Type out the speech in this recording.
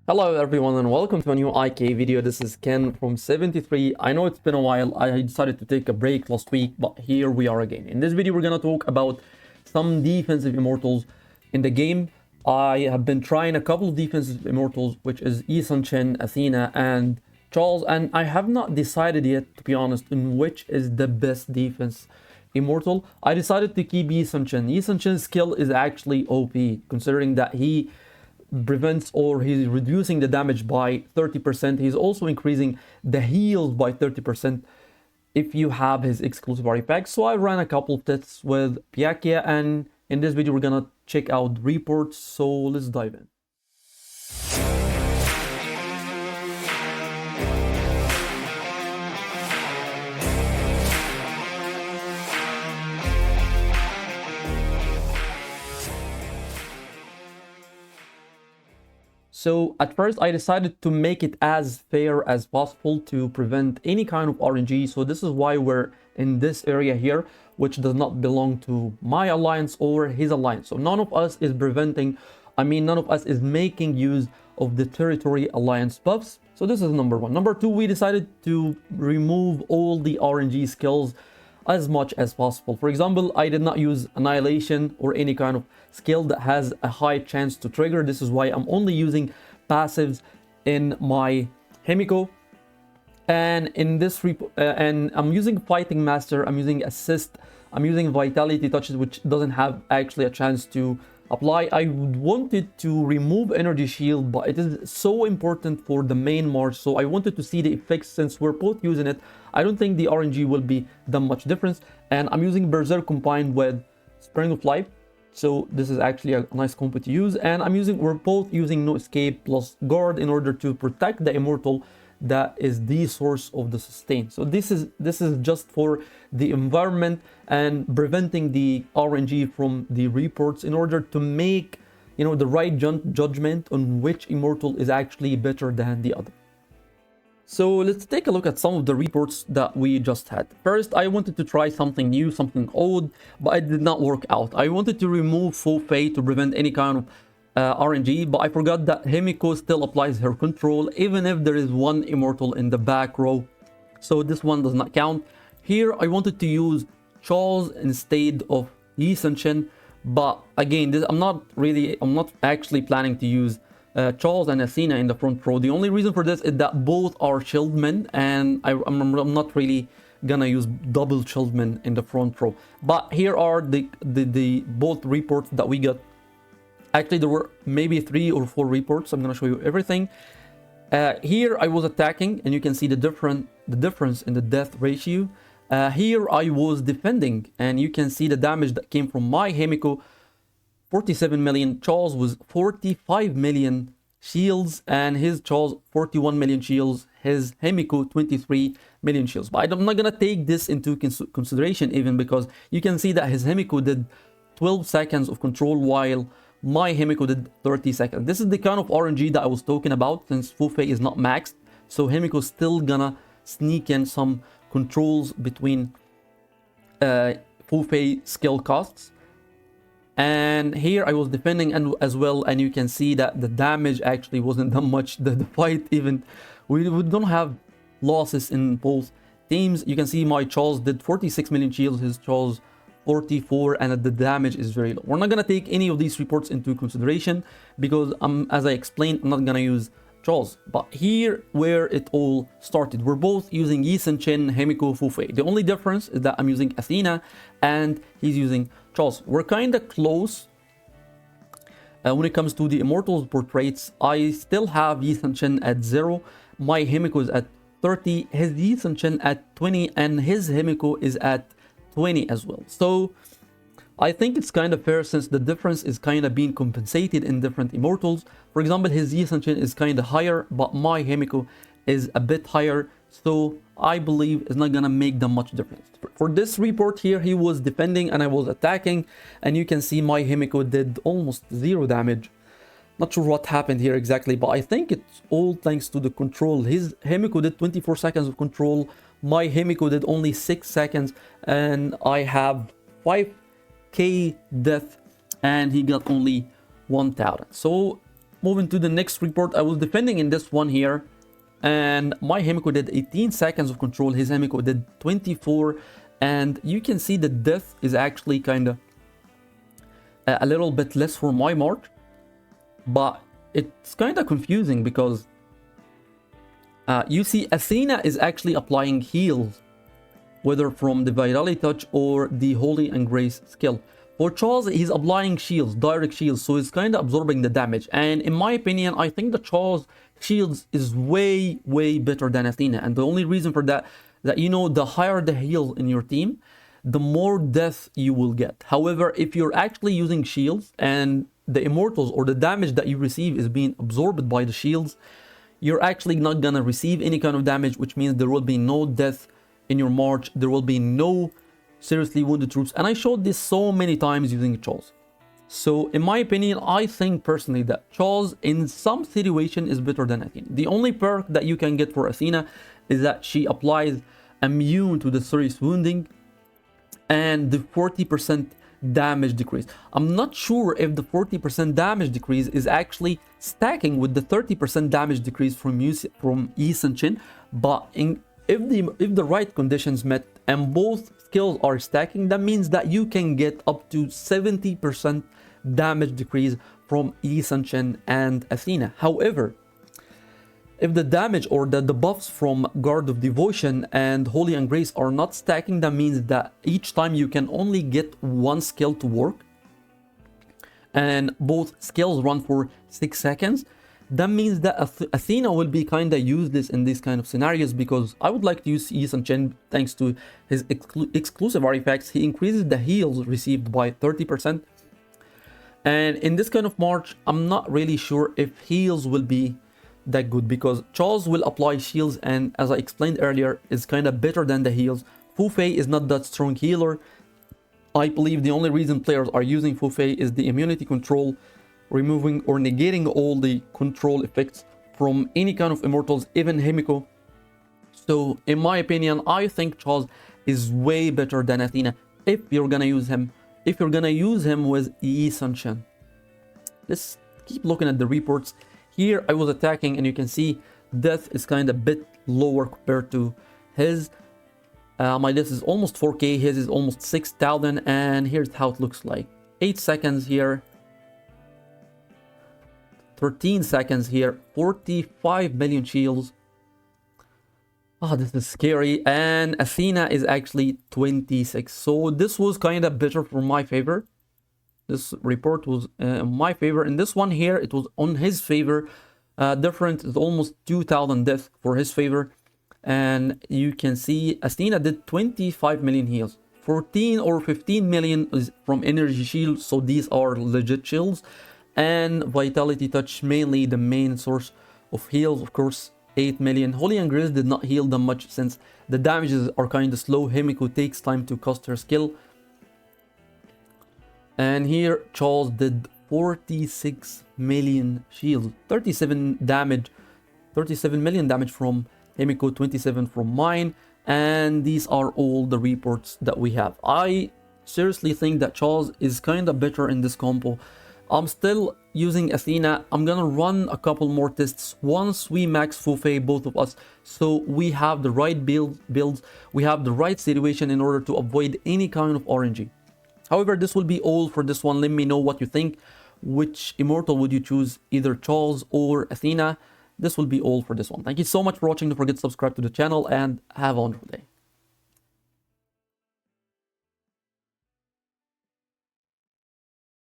Hello everyone and welcome to a new IK video. This is Ken from 73. I know it's been a while. I decided to take a break last week, but here we are again. In this video, we're gonna talk about some defensive immortals in the game. I have been trying a couple of defensive immortals, which is Yi Sun-Shin, Athena, and Charles, and I have not decided yet, to be honest, in which is the best defense immortal. I decided to keep Yi Sun-Shin. Yi Sun-Shin's skill is actually OP, considering that he prevents or he's reducing the damage by 30%. He's also increasing the heals by 30% if you have his exclusive artifacts. So I ran a couple of tests with Pyakia, and in this video we're gonna check out reports. So let's dive in. So at first I decided to make it as fair as possible to prevent any kind of RNG. So this is why we're in this area here, which does not belong to my alliance or his alliance. So none of us is none of us is making use of the territory alliance buffs. So this is number one. Number two, we decided to remove all the RNG skills as much as possible. For example, I did not use Annihilation or any kind of skill that has a high chance to trigger. This is why I'm only using passives in my Himiko. And in this and I'm using Fighting Master, I'm using Assist, I'm using Vitality Touches, which doesn't have actually a chance to apply. I wanted to remove Energy Shield, but it is so important for the main March, so I wanted to see the effects. Since we're both using it, I don't think the RNG will be that much difference. And I'm using Berserk combined with Spring of Life, so this is actually a nice combo to use. And we're both using No Escape plus Guard in order to protect the Immortal that is the source of the sustain. So this is just for the environment and preventing the RNG from the reports in order to make, you know, the right judgment on which immortal is actually better than the other. So let's take a look at some of the reports that we just had. First, I wanted to try something new, something old, but it did not work out. I wanted to remove Faux Fate to prevent any kind of RNG, but I forgot that Himiko still applies her control even if there is one immortal in the back row, so this one does not count. Here I wanted to use Charles instead of Yi Sun-Shin, but again I'm not actually planning to use Charles and Athena in the front row. The only reason for this is that both are shieldmen, and I'm not really gonna use double shieldmen in the front row. But here are the both reports that we got. Actually, there were maybe 3 or 4 reports. I'm going to show you everything. Here I was attacking, and you can see the difference in the death ratio. Here I was defending, and you can see the damage that came from my Himiko. 47 million. Charles was 45 million shields, and his Charles 41 million shields. His Himiko 23 million shields. But I'm not going to take this into consideration even, because you can see that his Himiko did 12 seconds of control while my Himiko did 30 seconds. This is the kind of RNG that I was talking about, since Faux Fate is not maxed. So Himiko's still gonna sneak in some controls between Faux Fate skill costs. And here I was defending as well, and you can see that the damage actually wasn't that much. The fight, even we don't have losses in both teams. You can see my Charles did 46 million shields, his Charles 44, and the damage is very low. We're not gonna take any of these reports into consideration because as I explained, I'm not gonna use Charles. But here where it all started, we're both using Yi Sun-Shin, Himiko, Faux Fate. The only difference is that I'm using Athena and he's using Charles. We're kind of close when it comes to the Immortals portraits. I still have Yi Sun-Shin at 0, my Himiko is at 30, his Yi Sun-Shin at 20, and his Himiko is at 20 as well. So I think it's kind of fair, since the difference is kind of being compensated in different immortals. For example, his Yi Sun-Shin is kind of higher, but my Himiko is a bit higher, so I believe it's not gonna make that much difference. For this report here, he was defending and I was attacking, and you can see my Himiko did almost 0 damage. Not sure what happened here exactly, but I think it's all thanks to the control. His Himiko did 24 seconds of control, my Himiko did only 6 seconds, and I have 5k death, and he got only 1000. So moving to the next report. I was defending in this one here, and my Himiko did 18 seconds of control. His Himiko did 24, and you can see the death is actually kind of a little bit less for my march, but it's kind of confusing because you see Athena is actually applying heals, whether from the Vitality Touch or the Holy and Grace skill. For Charles, he's applying shields, direct shields, so he's kind of absorbing the damage. And in my opinion, I think the Charles shields is way better than Athena. And the only reason for that, you know, the higher the heal in your team, the more death you will get. However, if you're actually using shields and the Immortals or the damage that you receive is being absorbed by the shields, you're actually not gonna receive any kind of damage, which means there will be no death in your march. There will be no seriously wounded troops, and I showed this so many times using Charles. So in my opinion, I think personally that Charles in some situation is better than Athena. The only perk that you can get for Athena is that she applies immune to the serious wounding and the 40% damage decrease. I'm not sure if the 40% damage decrease is actually stacking with the 30% damage decrease from Yi Sun-Shin, but if the right conditions met and both skills are stacking, that means that you can get up to 70% damage decrease from Yi Sun-Shin and Athena. However, if the damage or the buffs from Guard of Devotion and Holy and Grace are not stacking, that means that each time you can only get one skill to work, and both skills run for 6 seconds. That means that Athena will be kind of useless in these kind of scenarios, because I would like to use Yi Sun-Shin thanks to his exclusive artifacts. He increases the heals received by 30%. And in this kind of march, I'm not really sure if heals will be that good, because Charles will apply shields, and as I explained earlier, is kind of better than the heals. Fu Fei is not that strong healer. I believe the only reason players are using Fu Fei is the immunity control, removing or negating all the control effects from any kind of Immortals, even Himiko. So in my opinion, I think Charles is way better than Athena if you're gonna use him. If you're gonna use him with Yi Sun-Shin. Let's keep looking at the reports. Here I was attacking, and you can see death is kind of a bit lower compared to his. My death is almost 4k, his is almost 6,000, and here's how it looks like. 8 seconds here, 13 seconds here, 45 million shields. Oh, this is scary. And Athena is actually 26. So this was kind of better for my favor. This report was in my favor. In this one here, it was on his favor. Different is almost 2,000 death for his favor. And you can see Athena did 25 million heals. 14 or 15 million is from energy shields. So these are legit shields. And Vitality Touch, mainly the main source of heals, of course, 8 million. Holy and Grace did not heal them much since the damages are kind of slow. Himiko takes time to cast her skill. And here Charles did 46 million shields, 37 million damage from Himiko, 27 from mine. And these are all the reports that we have. I seriously think that Charles is kind of better in this combo. I'm still using Athena. I'm gonna run a couple more tests once we max Fu Fei, both of us, so we have the right builds, we have the right situation in order to avoid any kind of RNG. However, this will be all for this one. Let me know what you think. Which Immortal would you choose, either Charles or Athena? This will be all for this one. Thank you so much for watching. Don't forget to subscribe to the channel, and have a wonderful day.